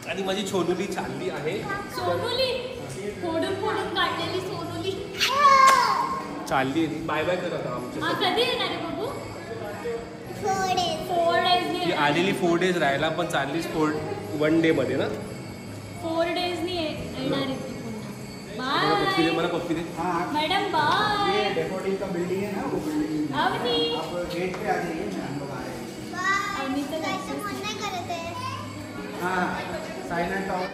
आणि माझी छोनुली चालली आहे. सोनुली फोडून फोडून काढलेली सोनुली चालली आहे. बाय बाय करा आमच्या. कधी येणार आहे बाबू? 4 days. ती आलेली 4 days राहायला पण चाललीच 1 day मध्ये ना. 4 days नहीं येणार आहे ती पुन्हा. बाय. मला पप्पी दे. Madam bye. ये डेकोरेटिंग का बिल्डिंग है ना, वो बिल्डिंग अवनी आप गेट पे आ जाइए ना, हम लोग आ रहे हैं. अवनी तर जायचं फोन नाही करत आहे. हाँ साइलेंट आओ.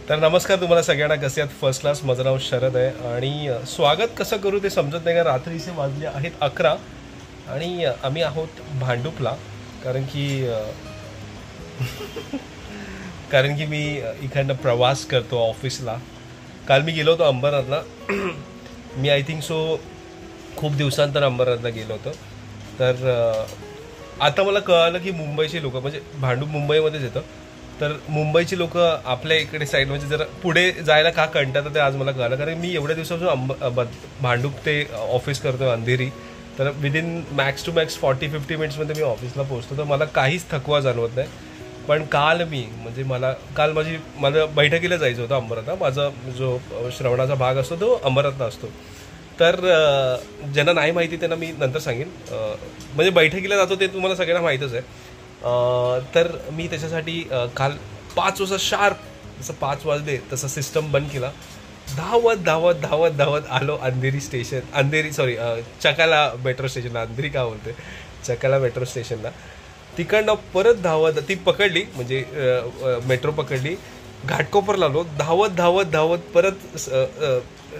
तर नमस्कार तुम्हाला सगळ्यांना. कसे आहात? First class. माझं नाव शरद आहे आणि स्वागत कसं करू ते समजत नाही का. रात्रीचे वाजले आहेत 11 आणि आम्ही आहोत भांडुपला. कारण की मी इकडनं प्रवास करतो ऑफिसला. काल मी गेलो होतो अंबरनाथला. मी आय थिंक सो खूप दिवसांतर अंबरनाथला गेलो होतो. तर आता मला कळालं की मुंबईची लोक म्हणजे भांडूप मुंबईमध्येच येतं. तर मुंबईची लोक आपल्या इकडे साईड म्हणजे जरा पुढे जायला का कंटाळतात ते आज मला कळलं. कारण मी एवढ्या दिवसापासून भांडूप ते ऑफिस करतो अंधेरी. तर विदिन मॅक्स टू मॅक्स 40-50 मिनिट्समध्ये मी ऑफिसला पोहोचतो. तर मला काहीच थकवा जाणवत नाही. पण काल काल माझं बैठकीला जायचं होतं अंबरनाथला. माझा जो श्रवणाचा भाग असतो तो अंबरनाथला असतो. तर ज्यांना नाही माहिती त्यांना मी नंतर सांगेन. म्हणजे बैठकीला जातो ते तुम्हाला सगळ्यांना माहीतच आहे. तर मी त्याच्यासाठी काल 5 वाजता शार्प जसं 5 वाजले तसं सिस्टम बंद केला. धावत आलो चकाला मेट्रो स्टेशनला. अंधेरी का बोलते, चकाला मेट्रो स्टेशनला. तिकडनं परत धावत ती पकडली म्हणजे मेट्रो पकडली. घाटकोपरला आलो. धावत परत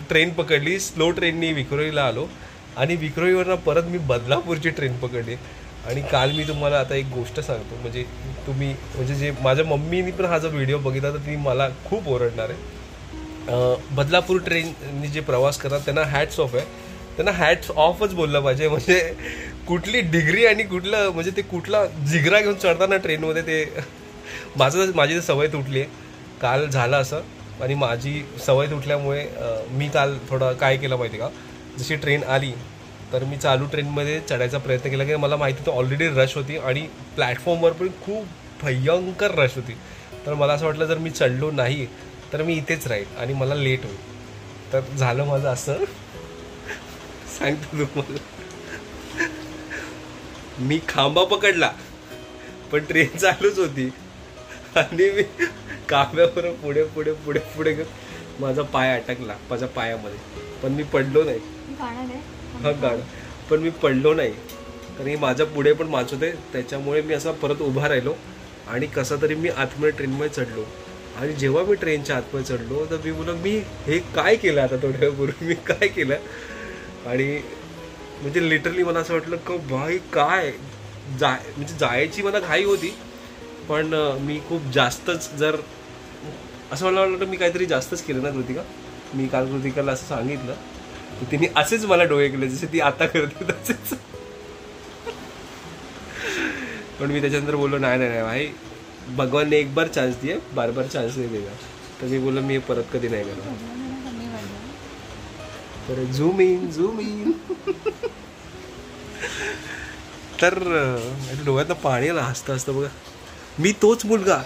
ट्रेन पकडली. स्लो ट्रेननी विक्रोळीला आलो आणि विक्रोळीवरनं परत मी बदलापूरची ट्रेन पकडली. आणि काल मी तुम्हाला आता एक गोष्ट सांगतो. म्हणजे जे माझ्या मम्मीनी पण हा जो व्हिडिओ बघितला तर ती मला खूप ओरडणार आहे. बदलापूर ट्रेननी जे प्रवास करतात त्यांना हॅट्स ऑफ आहे. त्यांना हॅट्स ऑफच बोललं पाहिजे. म्हणजे कुठली डिग्री आणि कुठलं म्हणजे ते कुठला जिगरा घेऊन चढताना ट्रेनमध्ये ते माझी सवय तुटली आहे. काल झालं असं आणि माझी सवय तुटल्यामुळे मी काल थोडं काय केलं माहिती का. जशी ट्रेन आली तर मी चालू ट्रेनमध्ये चढायचा प्रयत्न केला की मला माहिती होतं ऑलरेडी रश होती आणि प्लॅटफॉर्मवर पण खूप भयंकर रश होती. तर मला असं वाटलं जर मी चढलो नाही तर मी इथेच राहील आणि मला लेट होईल. तर झालं माझं असं सांगतो तुम्हाला. मी खांबा पकडला पण ट्रेन चालूच होती आणि मी खांब्यावर पुढे माझा पाय अटकला माझ्या पायामध्ये. पण मी पडलो नाही. हा गाणं पण मी पडलो नाही कारण हे माझ्या पुढे पण माच होते. त्याच्यामुळे मी असा परत उभा राहिलो आणि कसा तरी मी आतमध्ये ट्रेनमध्ये चढलो. आणि जेव्हा मी ट्रेनच्या आतमध्ये चढलो तर मी बोललो मी हे काय केलं आता थोड्यापूर्वी मी काय केलं. आणि म्हणजे लिटरली मला असं वाटलं की भाई काय म्हणजे जायची मला घाई होती. पण मी खूप जास्तच जर असं मला वाटलं मी काहीतरी जास्तच केलं ना कृतिका. मी काल कृतिकाला असं सांगितलं तिने असेच मला डोळे केले जसे ती आता करते तसेच. पण मी त्याच्यानंतर बोललो नाही भाई भगवान ने एक बार चान्स दिए बार चान्स नाही देगा. तर मी बोललो मी परत कधी नाही करणार. तर झूम इन तर डोळ्यातनं पाणी आलं हसतं बघा. मी तोच मुलगा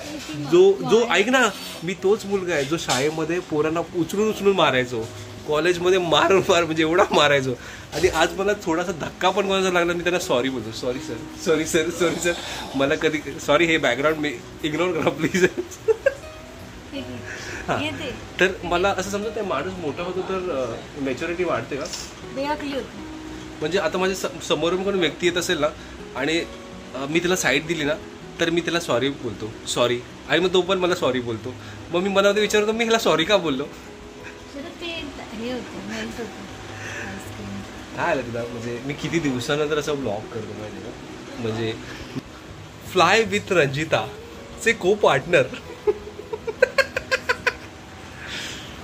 जो ऐक ना मी तोच मुलगा आहे जो शाळेमध्ये पोरांना उचलून मारायचो. कॉलेजमध्ये मार म्हणजे एवढा मारायचो. आणि आज मला थोडासा धक्का पण कोणाचा लागला मी त्यांना सॉरी बोलतो. सॉरी सर मला कधी सॉरी. हे बॅकग्राऊंड मी इग्नोर करा प्लीज. तर मला असं समजत आहे माणूस मोठा होतो तर मॅच्युरिटी वाढते का. म्हणजे आता माझ्या समोरून कोण व्यक्ती येत असेल ना आणि मी त्याला साईड दिली ना तर मी त्याला सॉरी बोलतो सॉरी. आणि मग तो पण मला सॉरी बोलतो. मग मी मनामध्ये विचारतो मी ह्याला सॉरी का बोललो. काय आलं तुला म्हणजे मी किती दिवसानंतर असं ब्लॉग करतो माहिती का. म्हणजे फ्लाय विथ रंजिता चे को पार्टनर.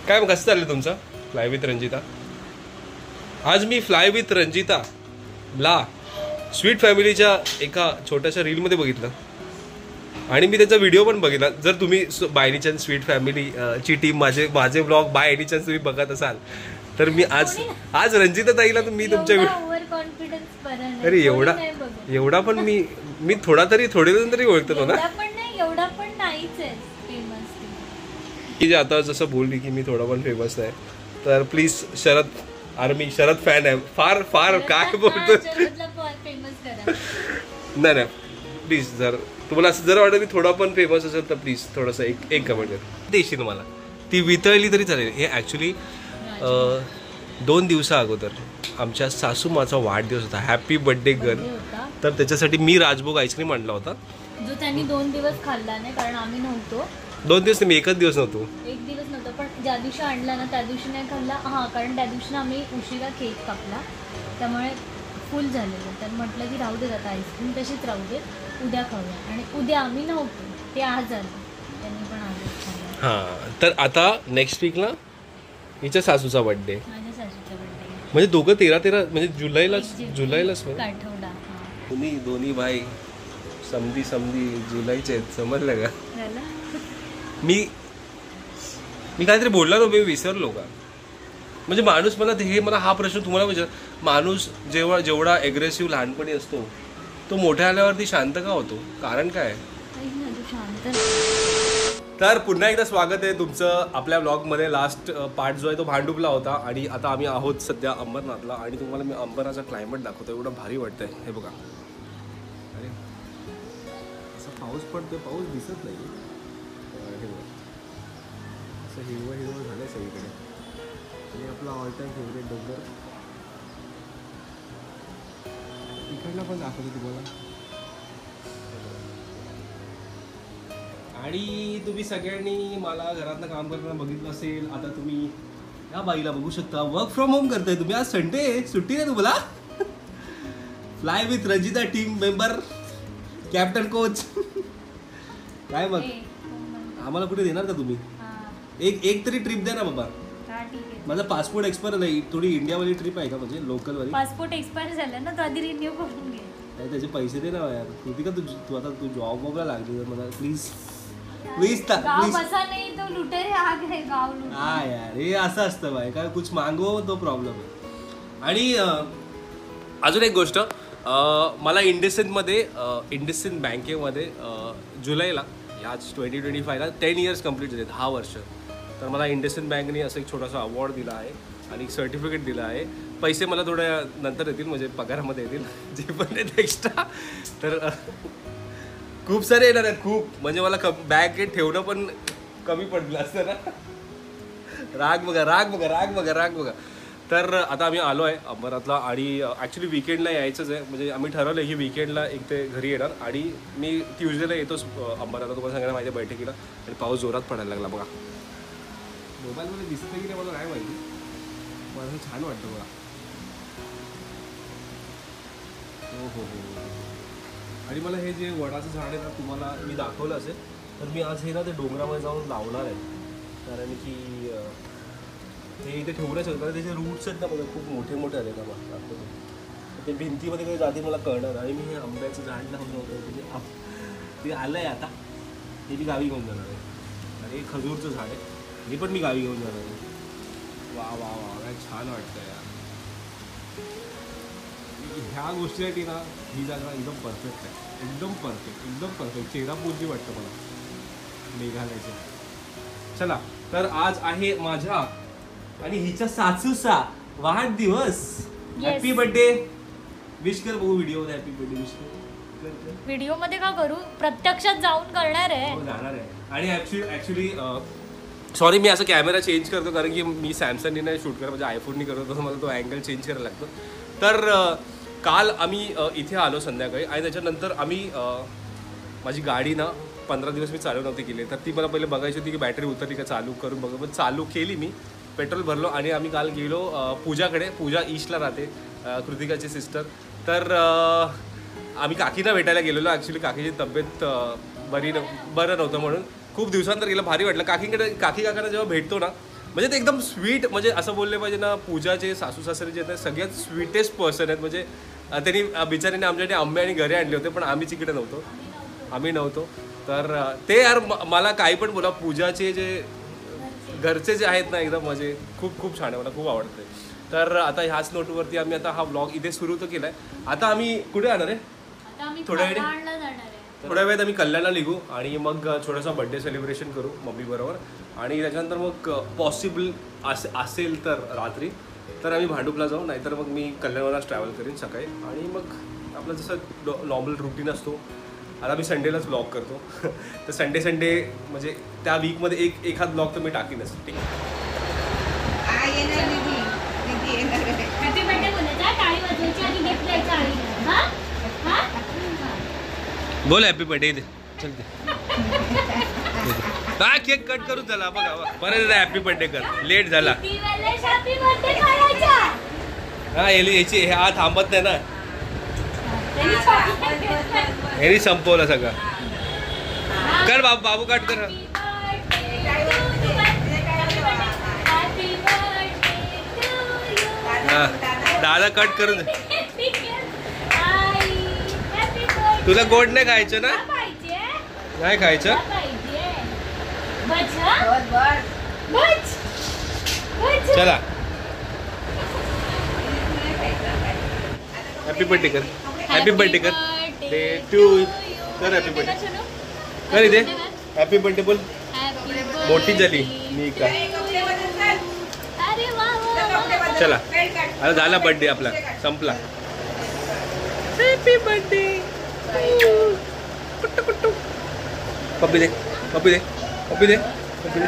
काय मग कसं चाललं तुमचं फ्लाय विथ रंजिता. आज मी फ्लाय विथ रंजिता ला स्वीट फॅमिलीच्या एका छोट्याशा रीलमध्ये बघितलं आणि मी त्याचा व्हिडिओ पण बघितला. जर तुम्ही by any chance sweet family ची टीम माझे ब्लॉग बाय एनी चान्स तुम्ही बघत असाल तर मी आज रंजिता ताईला मी तुमच्या ओव्हर कॉन्फिडन्स बरं अरे एवढा पण मी थोडे जण तरी ओळखतो ना. एवढा पण नाहीच आहे फेमस की आता जसं बोलली की मी थोडा पण फेमस आहे तर प्लीज शरद फॅन आहे फार फार काय बोलतो फेमस करा. नाही प्लीज जर तुम्हाला असं जर वाटत मी थोडा पण फेमस असेल तर प्लीज थोडंसं एक कमेंट कर देशील मला. ती वितळली तरी चालेल. हे ॲक्च्युली 2 दिवसा अगोदर आमच्या सासूमाचा वाढदिवस होता. Happy birthday girl. तर त्याच्यासाठी मी राजभोग आईस्क्रीम आणला होता जो त्यांनी 2 दिवस खाल्ला नाही कारण आम्ही नव्हतो. 2 दिवस मी एकच दिवस नव्हतो. एक दिवस नव्हतं पण ज्या दिवशी आणला ना त्या दिवशी नाही खाल्ला. हां कारण त्या दिवशी आम्ही उशिरा केक कापला त्यामुळे फुल झालेलं. तर म्हटलं की राहू देत आता आईस्क्रीम तशीच राहू देत उद्या खाऊया. आणि उद्या आम्ही नव्हतो ते आज आलं त्यांनी पण आजच खाल्लं. हां तर आता नेक्स्ट वीकला हिच्या सासूचा बर्थडे माझ्या सासूचा बर्थडे म्हणजे दोघं 13 म्हणजे जुलैलाच आठवडा. दोन्ही भाई समधी जुलैचे आहेत. समजलं का. मी काहीतरी बोलला ना मी विसरलो का. म्हणजे माणूस मला हा प्रश्न तुम्हाला विचार माणूस जेवढा एग्रेसिव्ह लहानपणी असतो तो मोठ्या आल्यावरती शांत का होतो कारण काय. तर पुन्हा एकदा स्वागत आहे तुमचं आपल्या ब्लॉगमध्ये. लास्ट पार्ट जो आहे तो भांडुपला होता आणि आता आम्ही आहोत सध्या अंबरनाथला आणि तुम्हाला मी अंबरनाथचा क्लायमेट दाखवतो. एवढं भारी वाटतंय. हे बघा अरे असं पाऊस पडतोय पाऊस दिसत नाही. हे बघा असं हिरवं झालंय सगळीकडे आणि आपला ऑल टाइम फेवरेट डोंगर इकडला पण दाखवतो तुम्हाला. आणि तुम्ही सगळ्यांनी मला घरातनं काम करताना बघितलं असेल. आता तुम्ही या बाईला बघू शकता वर्क फ्रॉम होम करताय तुम्ही. आज संडे सुट्टी आहे तुम्हाला. Fly with Ranjita team member captain coach काय मग आम्हाला कुठे देणार का तुम्ही. एक तरी ट्रिप द्या ना बाबा. माझा पासपोर्ट एक्सपायर नाही. थोडी इंडियावाली ट्रिप आहे का म्हणजे लोकलवाली. पासपोर्ट एक्सपायर झाला ना तो आधी रिन्यू करून घे. नाही त्याचे पैसे दे ना यार. कृतिका तू आता तू जॉब वगैरे लागली तर मला प्लीज गाव असा नाही तो लुटेरे आग है गाव लुटेरे. हा यार हे असं असतं बाय काय कुछ मागो तो प्रॉब्लेम आहे. आणि अजून एक गोष्ट मला इंडसइंड बँकेमध्ये जुलैला याच 2025ला 10 इयर्स कंप्लीट झाले 10 वर्ष. तर मला इंडसइंड बँकने असं एक छोटासा अवॉर्ड दिला आहे आणि एक सर्टिफिकेट दिलं आहे. पैसे मला थोड्या नंतर येतील म्हणजे पगारामध्ये येतील जे पण येत एक्स्ट्रा. तर खूप सारे येणार आहेत खूप म्हणजे मला बँकेत ठेवणं पण कमी पडलं असतं ना. राग बघा. तर आता आम्ही आलो आहे अंबरनाथला आणि ॲक्च्युली विकेंडला यायचंच आहे. म्हणजे आम्ही ठरवलं की विकेंडला एक ते घरी येणार आणि मी ट्यूजडेला येतोच अंबरनाथला. तुम्हाला सांगायला माझ्या बैठकीला आणि पाऊस जोरात पडायला लागला बघा. मोबाईलमध्ये दिसतं की नाही मला नाही माहिती मला असं छान वाटतं बघा. हो आणि मला हे जे वडाचं झाड आहे ना तुम्हाला मी दाखवलं असेल तर मी आज हे ना ते डोंगरामध्ये जाऊन लावणार आहे. कारण की हे इथे ठेवण्याचं होतं कारण त्याचे रूट्स आहेत ना बघा खूप मोठे आले ना बघा. ते भिंतीमध्ये काही जाती मला कळणार. आणि मी हे आंब्याचं झाड लावलं होतं म्हणजे ते आलं आहे आता. हे मी गावी घेऊन जाणार आहे. आणि हे खजूरचं झाड आहे हे पण मी गावी घेऊन जाणार आहे. वा काय छान वाटतं यार. ह्या गोष्टीसाठी ना ही जागा एकदम परफेक्ट आहे. एकदम परफेक्ट चेहरापूरची वाटतं मला मेघालयचं. चला तर आज आहे माझ्या आणि हिच्या सासूचा वाढदिवस. हॅपी बर्थडे विश कर बघू व्हिडिओ. हॅपी बर्थडे विश कर. व्हिडिओ मध्ये का करू प्रत्यक्षात जाऊन करणार आहे. जाणार आहे. आणि ॲक्च्युली सॉरी मी असं कॅमेरा चेंज करतो कारण की मी सॅमसंगने नाही शूट करत म्हणजे आयफोननी करतो तर मला तो अँगल चेंज करायला लागतो. तर काल आम्ही इथे आलो संध्याकाळी आणि त्याच्यानंतर आम्ही माझी गाडी ना 15 दिवस मी चालू नव्हती केली. तर ती मला पहिले बघायची होती की बॅटरी उतरली का चालू करून बघा. पण चालू केली मी पेट्रोल भरलो आणि आम्ही काल गेलो पूजाकडे. पूजा ईस्टला राहते कृतिकाची सिस्टर. तर आम्ही काकीना भेटायला गेलेलो. ॲक्च्युली काकीची तब्येत बरं नव्हतं म्हणून खूप दिवसांतर गेलं. भारी वाटलं काकी काकांना जेव्हा भेटतो ना म्हणजे ते एकदम स्वीट म्हणजे असं बोलले पाहिजे ना. पूजाचे सासू सासरे जे आहेत सगळ्यात स्वीटेस्ट पर्सन आहेत. म्हणजे त्यांनी बिचारीने आमच्यासाठी आंबे आणि घरी आणले होते, पण आम्हीच इकडे नव्हतो. आम्ही नव्हतो. तर ते यार मला काही पण बोला, पूजाचे जे घरचे जे आहेत ना एकदम म्हणजे खूप खूप छान आहे, मला खूप आवडते. तर आता ह्याच नोटवरती आम्ही आता हा व्लॉग इथे सुरू तर केलाय. आता आम्ही कुठे जाणार आहे? थोड्या वेळात आम्ही कल्याणला निघू आणि मग थोडासा बर्थडे सेलिब्रेशन करू मम्मी बरोबर. आणि त्याच्यानंतर मग पॉसिबल असेल तर रात्री तर आम्ही भांडूपला जाऊ, नाहीतर मग मी कल्याणवरच ट्रॅव्हल करेन सकाळी. आणि मग आपलं जसं नॉर्मल रुटीन असतो. आता मी संडेलाच ब्लॉग करतो तर संडे म्हणजे त्या वीकमध्ये एखाद ब्लॉग तर मी टाकीनच. ठीक आहे. हॅपी बर्थडे बोलायचा, टाळी वाजवायची आणि गिफ्ट द्यायचं आईला. हां हां बोल हॅपी बर्थडे दे. चल दे. हा केक कट करून झाला बघा बरं. हॅपी बर्थडे कर, लेट झाला. हॅपी बर्थडे करायचा. हा याची हा थांबत नाही ना, यांनी संपवलं सगळं. कर बाबू कट कर. हा दादा कट करून. तुला गोड नाही खायचं ना? नाही खायचं. चला हॅपी बर्थडे कर. हॅपी बर्थडे कर. डे टू कर. हॅपी बर्थडे कर इथे. हॅपी बर्थडे बोल. मोठी झाली मी का. चला आता झाला बर्थडे आपला संपला. Happy birthday. पप्पी दे पप्पी दे पप्पी दे पप्पी दे.